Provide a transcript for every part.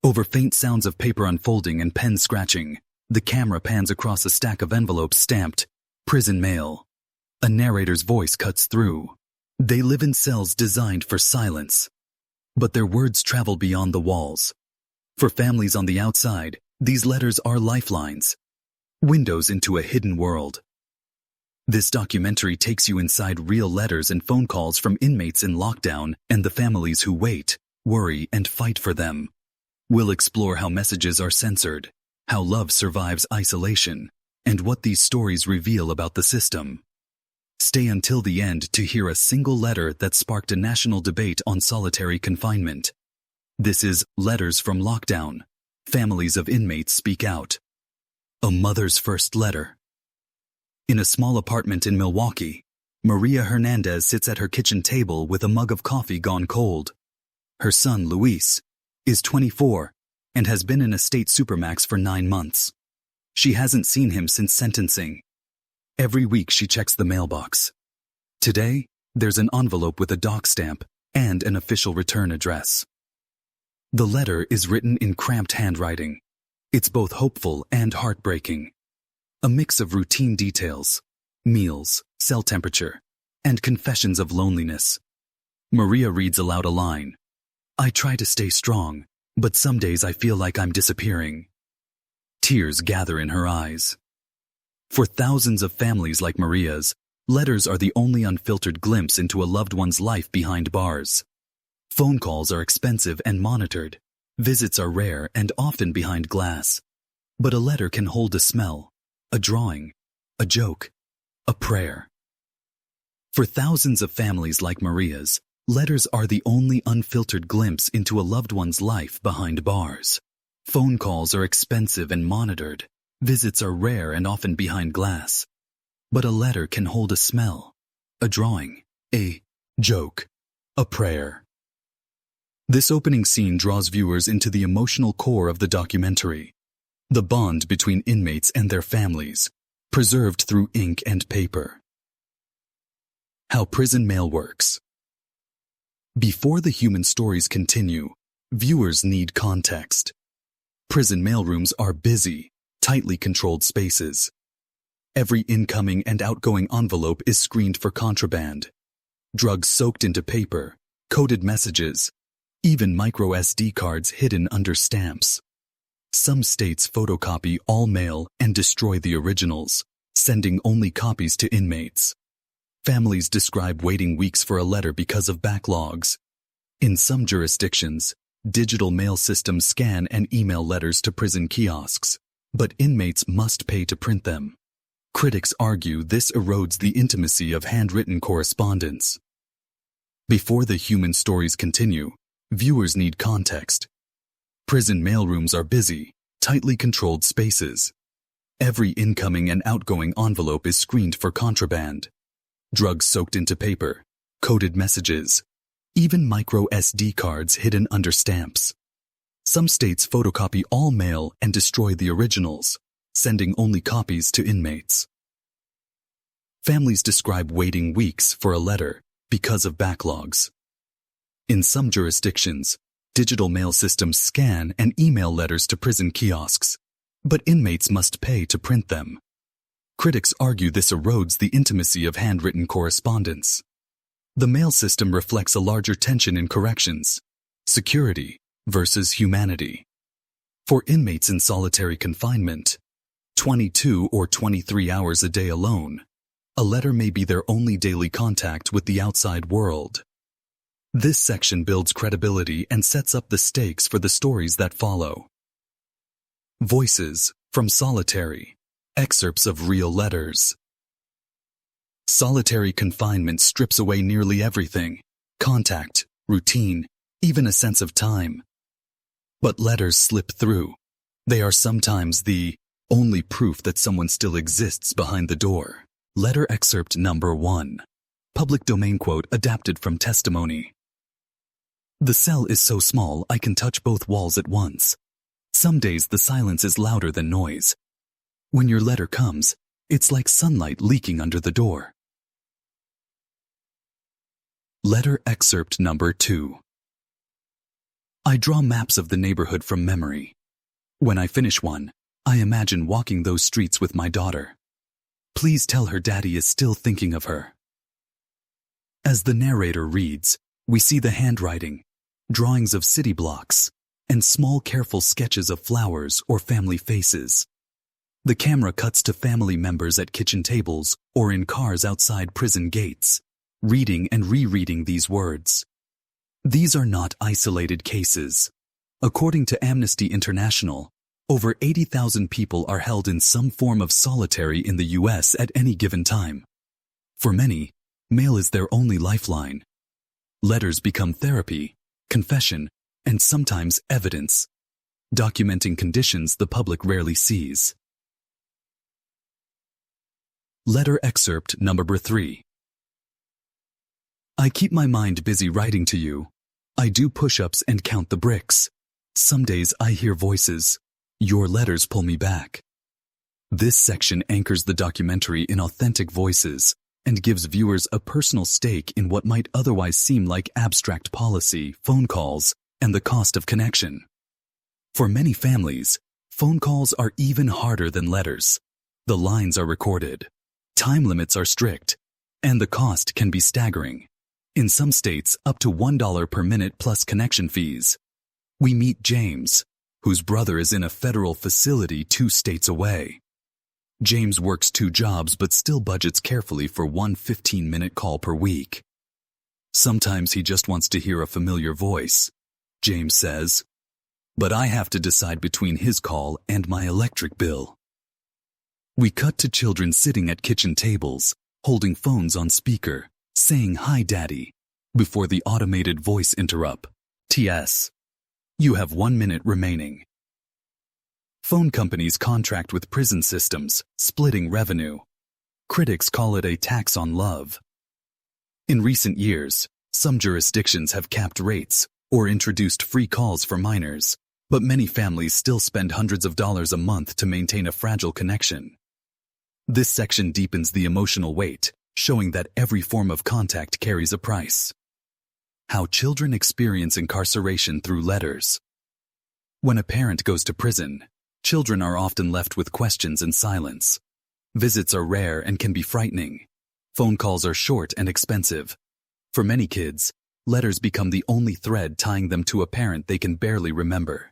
Over faint sounds of paper unfolding and pen scratching, the camera pans across a stack of envelopes stamped, "Prison Mail." A narrator's voice cuts through. They live in cells designed for silence. But their words travel beyond the walls. For families on the outside, these letters are lifelines. Windows into a hidden world. This documentary takes you inside real letters and phone calls from inmates in lockdown and the families who wait, worry, and fight for them. We'll explore how messages are censored, how love survives isolation, and what these stories reveal about the system. Stay until the end to hear a single letter that sparked a national debate on solitary confinement. This is Letters from Lockdown. Families of Inmates Speak Out. A Mother's First Letter. In a small apartment in Milwaukee, Maria Hernandez sits at her kitchen table with a mug of coffee gone cold. Her son, Luis, is 24 and has been in a state supermax for 9 months. She hasn't seen him since sentencing. Every week she checks the mailbox. Today, there's an envelope with a doc stamp and an official return address. The letter is written in cramped handwriting. It's both hopeful and heartbreaking. A mix of routine details, meals, cell temperature, and confessions of loneliness. Maria reads aloud a line. "I try to stay strong, but some days I feel like I'm disappearing." Tears gather in her eyes. For thousands of families like Maria's, letters are the only unfiltered glimpse into a loved one's life behind bars. Phone calls are expensive and monitored. Visits are rare and often behind glass. But a letter can hold a smell, a drawing, a joke, a prayer. For thousands of families like Maria's, letters are the only unfiltered glimpse into a loved one's life behind bars. Phone calls are expensive and monitored. Visits are rare and often behind glass. But a letter can hold a smell, a drawing, a joke, a prayer. This opening scene draws viewers into the emotional core of the documentary. The bond between inmates and their families, preserved through ink and paper. How prison mail works. Before the human stories continue, viewers need context. Prison mailrooms are busy, tightly controlled spaces. Every incoming and outgoing envelope is screened for contraband. Drugs soaked into paper, coded messages, even micro SD cards hidden under stamps. Some states photocopy all mail and destroy the originals, sending only copies to inmates. Families describe waiting weeks for a letter because of backlogs. In some jurisdictions, digital mail systems scan and email letters to prison kiosks, but inmates must pay to print them. Critics argue this erodes the intimacy of handwritten correspondence. Before the human stories continue, viewers need context. Prison mailrooms are busy, tightly controlled spaces. Every incoming and outgoing envelope is screened for contraband. Drugs soaked into paper, coded messages, even micro SD cards hidden under stamps. Some states photocopy all mail and destroy the originals, sending only copies to inmates. Families describe waiting weeks for a letter because of backlogs. In some jurisdictions, digital mail systems scan and email letters to prison kiosks, but inmates must pay to print them. Critics argue this erodes the intimacy of handwritten correspondence. The mail system reflects a larger tension in corrections: security versus humanity. For inmates in solitary confinement, 22 or 23 hours a day alone, a letter may be their only daily contact with the outside world. This section builds credibility and sets up the stakes for the stories that follow. Voices from Solitary. Excerpts of real letters. Solitary confinement strips away nearly everything: contact, routine, even a sense of time. But letters slip through. They are sometimes the only proof that someone still exists behind the door. Letter excerpt number 1. Public domain quote adapted from testimony. "The cell is so small I can touch both walls at once. Some days the silence is louder than noise. When your letter comes, it's like sunlight leaking under the door." Letter excerpt number 2. I draw maps of the neighborhood from memory. When I finish one, I imagine walking those streets with my daughter. Please tell her daddy is still thinking of her. As the narrator reads, we see the handwriting, drawings of city blocks, and small careful sketches of flowers or family faces. The camera cuts to family members at kitchen tables or in cars outside prison gates, reading and rereading these words. These are not isolated cases. According to Amnesty International, over 80,000 people are held in some form of solitary in the U.S. at any given time. For many, mail is their only lifeline. Letters become therapy, confession, and sometimes evidence, documenting conditions the public rarely sees. Letter excerpt number 3. I keep my mind busy writing to you. I do push-ups and count the bricks. Some days I hear voices. Your letters pull me back. This section anchors the documentary in authentic voices and gives viewers a personal stake in what might otherwise seem like abstract policy, phone calls, and the cost of connection. For many families, phone calls are even harder than letters. The lines are recorded. Time limits are strict, and the cost can be staggering. In some states, up to $1 per minute plus connection fees. We meet James, whose brother is in a federal facility 2 states away. James works 2 jobs but still budgets carefully for one 15-minute call per week. Sometimes he just wants to hear a familiar voice, James says. But I have to decide between his call and my electric bill. We cut to children sitting at kitchen tables, holding phones on speaker, saying, "Hi, Daddy," before the automated voice interrupt. T.S. You have 1 minute remaining. Phone companies contract with prison systems, splitting revenue. Critics call it a tax on love. In recent years, some jurisdictions have capped rates or introduced free calls for minors, but many families still spend hundreds of dollars a month to maintain a fragile connection. This section deepens the emotional weight, showing that every form of contact carries a price. How children experience incarceration through letters. When a parent goes to prison, children are often left with questions and silence. Visits are rare and can be frightening. Phone calls are short and expensive. For many kids, letters become the only thread tying them to a parent they can barely remember.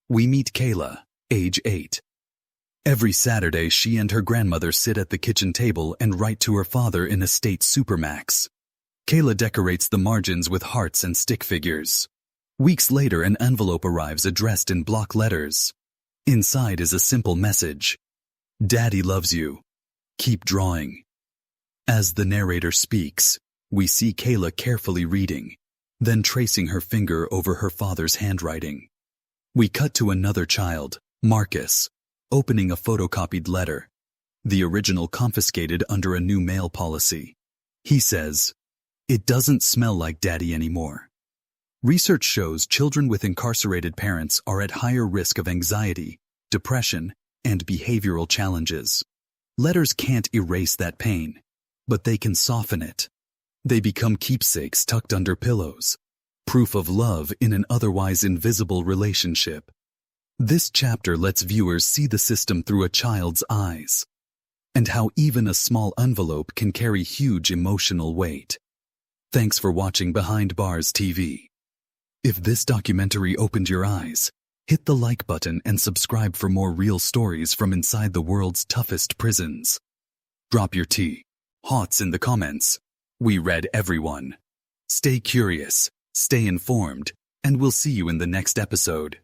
We meet Kayla, age 8. Every Saturday, she and her grandmother sit at the kitchen table and write to her father in a state supermax. Kayla decorates the margins with hearts and stick figures. Weeks later, an envelope arrives addressed in block letters. Inside is a simple message. Daddy loves you. Keep drawing. As the narrator speaks, we see Kayla carefully reading, then tracing her finger over her father's handwriting. We cut to another child, Marcus, opening a photocopied letter, the original confiscated under a new mail policy. He says, "It doesn't smell like Daddy anymore." Research shows children with incarcerated parents are at higher risk of anxiety, depression, and behavioral challenges. Letters can't erase that pain, but they can soften it. They become keepsakes tucked under pillows, proof of love in an otherwise invisible relationship. This chapter lets viewers see the system through a child's eyes, and how even a small envelope can carry huge emotional weight. Thanks for watching Behind Bars TV. If this documentary opened your eyes, hit the like button and subscribe for more real stories from inside the world's toughest prisons. Drop your hots in the comments. We read everyone. Stay curious, stay informed, and we'll see you in the next episode.